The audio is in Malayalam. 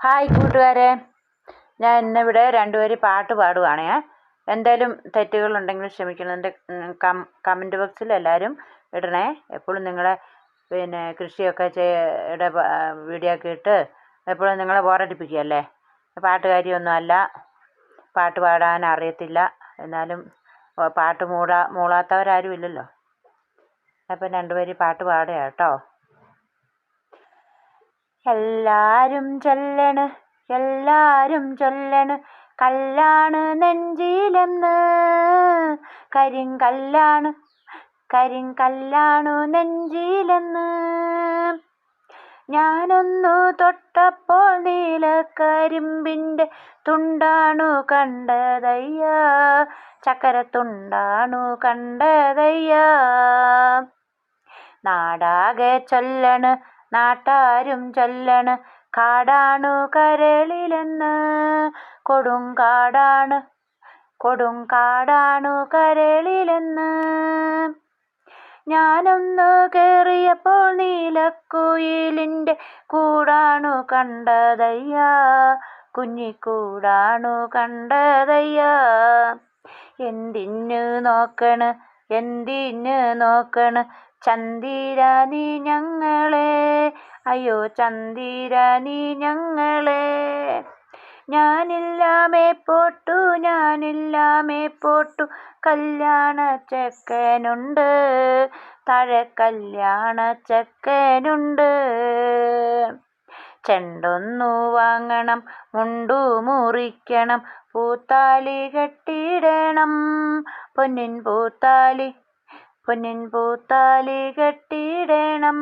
ഹായ് കൂട്ടുകാരെ, ഞാൻ ഇന്നിവിടെ രണ്ടുപേര് പാട്ട് പാടുവാണേ. എന്തെങ്കിലും തെറ്റുകളുണ്ടെങ്കിൽ ക്ഷമിക്കണം. എൻ്റെ കമൻറ്റ് ബോക്സിൽ എല്ലാവരും ഇടണേ. എപ്പോഴും നിങ്ങളെ കൃഷിയൊക്കെ വീഡിയോ ഒക്കെ ഇട്ട് എപ്പോഴും നിങ്ങളെ ബോറടിപ്പിക്കുകയല്ലേ. പാട്ടുകാരിയൊന്നും അല്ല, പാട്ട് പാടാൻ അറിയത്തില്ല. എന്നാലും പാട്ട് മൂളാത്തവരാരും ഇല്ലല്ലോ. അപ്പം രണ്ടുപേര് പാട്ട് പാടുക കേട്ടോ. എല്ലാരും ചൊല്ലണ് കല്ലാണ് നെഞ്ചിലെന്ന്, കരിങ്കല്ലാണു നെഞ്ചിലെന്ന്. ഞാനൊന്നു തൊട്ടപ്പോൾ നീലക്കരിമ്പിൻ്റെ തുണ്ടാണു കണ്ടതയ്യാ, ചക്കരത്തുണ്ടാണു കണ്ടതയ്യാ. നാടാകെ ചൊല്ലണ്, നാട്ടാരും ചൊല്ലണ്, കാടാണു കരളിലെന്ന്, കൊടുങ്കാടാണു കരളിലെന്ന്. ഞാനൊന്നു കേറിയപ്പോൾ നീലക്കുയിലിൻ്റെ കൂടാണു കണ്ടതയ്യാ, കുഞ്ഞിക്കൂടാണു കണ്ടതയ്യാ. എന്തിനു നോക്കണ് ചന്ദിരാനി ഞങ്ങളെ, അയ്യോ ചന്ദിരാനി ഞങ്ങളെ. ഞാനില്ലാമേ പോട്ടു കല്യാണ ചെക്കനുണ്ട്, താഴെ കല്യാണ ചെക്കനുണ്ട്. ചെണ്ടൊന്നു വാങ്ങണം, മുണ്ടു മുറിക്കണം, പൂത്താലി കെട്ടിയിടണം, പൊന്നിൻ പൂത്താലി കെട്ടിയിടണം.